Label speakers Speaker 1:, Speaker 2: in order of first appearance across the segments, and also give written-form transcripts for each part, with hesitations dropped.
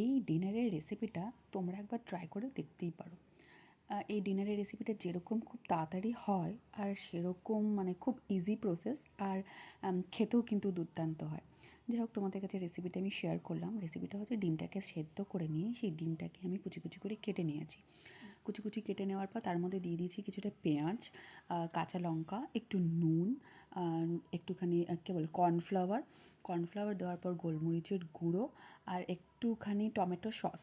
Speaker 1: এই ডিনারের রেসিপিটা তোমরা একবার ট্রাই করে দেখতেই পারো। এই ডিনারের রেসিপিটা যেরকম খুব তাড়াতাড়ি হয় আর সেরকম মানে খুব ইজি প্রসেস, আর খেতেও কিন্তু দুর্দান্ত হয়। যাই হোক, তোমাদের কাছে রেসিপিটা আমি শেয়ার করলাম। রেসিপিটা হচ্ছে ডিমটাকে সেদ্ধ করে নিয়ে সেই ডিমটাকে আমি কুচি কুচি করে কেটে নিয়েছি। কুচি কুচি কেটে নেওয়ার পর তার মধ্যে দিয়ে দিয়েছি কিছুটা পেঁয়াজ, কাঁচা লঙ্কা, একটু নুন, একটুখানি কী বলে কর্নফ্লাওয়ার দেওয়ার পর গোলমরিচের গুঁড়ো আর একটুখানি টমেটো সস।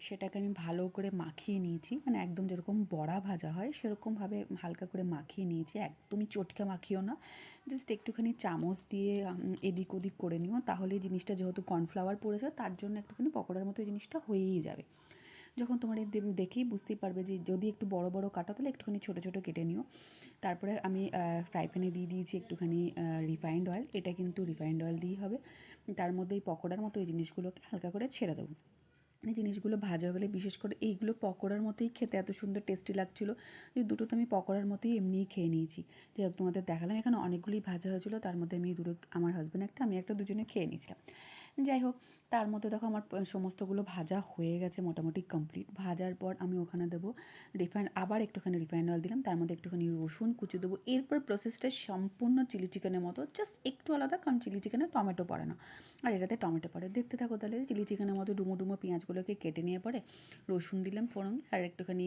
Speaker 1: সেটাকে আমি ভালো করে মাখিয়ে নিয়েছি, মানে একদম যেরকম বড়া ভাজা হয় সেরকমভাবে হালকা করে মাখিয়ে নিয়েছি। একদমই চটকে মাখিও না, জাস্ট একটুখানি চামচ দিয়ে এদিক ওদিক করে নিও, তাহলে জিনিসটা যেহেতু কর্নফ্লাওয়ার পড়েছে তার জন্য একটুখানি পকোড়ার মতো এই জিনিসটা হয়েই যাবে। যখন তোমার এই দেখেই বুঝতেই পারবে যে যদি একটু বড় বড় কাটো তাহলে একটুখানি ছোটো ছোটো কেটে নিও। তারপরে আমি ফ্রাই প্যানে দিয়ে দিয়েছি একটুখানি রিফাইন্ড অয়েল। এটা কিন্তু রিফাইন্ড অয়েল দিয়েই হবে। তার মধ্যে এই পকোড়ার মতো এই জিনিসগুলোকে হালকা করে ছেড়ে দেবো। এই জিনিসগুলো ভাজা হয়ে গেলে, বিশেষ করে এইগুলো পকোড়ার মতোই খেতে এত সুন্দর টেস্টি লাগছিলো যে দুটো তো আমি পকোড়ার মতোই এমনিই খেয়ে নিয়েছি। যাই হোক, তোমাদের দেখালাম এখানে অনেকগুলোই ভাজা হয়েছিলো, তার মধ্যে আমি দুটো, আমার হাজব্যান্ড একটা, আমি একটা, দুজনে খেয়ে নিয়েছিলাম। যাই হোক, তার মধ্যে দেখো আমার সমস্তগুলো ভাজা হয়ে গেছে, মোটামুটি কমপ্লিট। ভাজার পর আমি ওখানে দেবো আবার একটুখানি রিফাইন্ড অয়েল দিলাম, তার মধ্যে একটুখানি রসুন কুচি দেবো। এরপর প্রসেসটা সম্পূর্ণ চিলি চিকেনের মতো, জাস্ট একটু আলাদা, কারণ চিলি চিকেনে টমেটো পড়ে না আর এটাতে টমেটো পড়ে। দেখতে থাকো তাহলে। চিলি চিকেনের মতো ডুমো ডুমো পেঁয়াজগুলোকে কেটে নিয়ে পরে রসুন দিলাম ফোড়ন, আর একটুখানি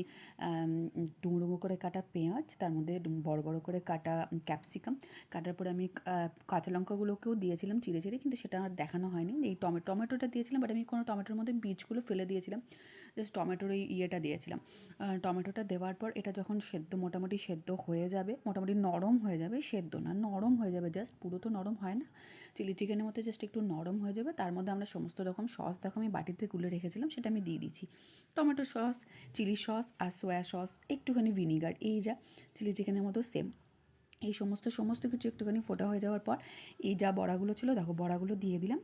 Speaker 1: ডুমো ডুমো করে কাটা পেঁয়াজ, তার মধ্যে বড় বড় করে কাটা ক্যাপসিকাম। কাটার পরে আমি কাঁচা লঙ্কাগুলোকেও দিয়েছিলাম চিড়ে চিড়ে, কিন্তু সেটা আর দেখানো হয়নি। এই টমেটোটা দিয়েছিলাম, বাট আমি কোনো টমেটোর মধ্যে বীজগুলো ফেলে দিয়েছিলাম, জাস্ট টমেটোর এই ইয়েটা দিয়েছিলাম। টমেটোটা দেওয়ার পর এটা যখন মোটামুটি সেদ্ধ হয়ে যাবে, মোটামুটি নরম হয়ে যাবে, সেদ্ধ না, নরম হয়ে যাবে, জাস্ট পুরো তো নরম হয় না, চিলি চিকেনের মধ্যে জাস্ট একটু নরম হয়ে যাবে। তার মধ্যে আমরা সমস্ত রকম সস, দেখো আমি বাটিতে গুলে রেখেছিলাম, সেটা আমি দিয়ে দিচ্ছি। টমেটো সস, চিলি সস আর সোয়া সস, একটুখানি ভিনিগার, এই যা চিলি চিকেনের মতো সেম। এই সমস্ত কিছু একটুখানি ফোটা হয়ে যাওয়ার পর এই যা বড়াগুলো ছিল, দেখো বড়াগুলো দিয়ে দিলাম।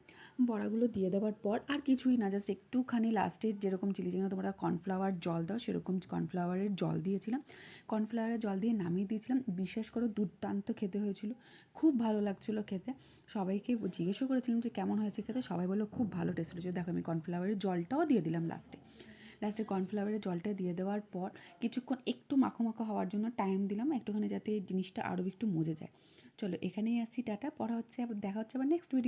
Speaker 1: বড়াগুলো দিয়ে দেওয়ার পর আর কিছুই না, জাস্ট একটুখানি লাস্টে যেরকম চিলি চিকেনে তোমরা কর্নফ্লাওয়ার জল দাও, সেরকম কর্নফ্লাওয়ারের জল দিয়েছিলাম। কর্নফ্লাওয়ারের জল দিয়ে নামিয়ে দিয়েছিলাম। বিশেষ করে দুর্দান্ত খেতে হয়েছিল, খুব ভালো লাগছিলো খেতে। সবাইকে জিজ্ঞেসও করেছিলাম যে কেমন হয়েছে খেতে, সবাই বললো খুব ভালো টেস্ট হয়েছে। দেখো আমি কর্নফ্লাওয়ারের জলটাও দিয়ে দিলাম লাস্টে কর্নফ্লাওয়ারের জলটা দিয়ে দেওয়ার পর কিছুক্ষণ একটু মাখো মাখো হওয়ার জন্য টাইম দিলাম, একটুখানি যাতে জিনিসটা আরও একটু মজে যায়। চলো এখানেই আসছি, টাটা, পড়া হচ্ছে, আবার দেখা হচ্ছে আবার নেক্সট ভিডিও।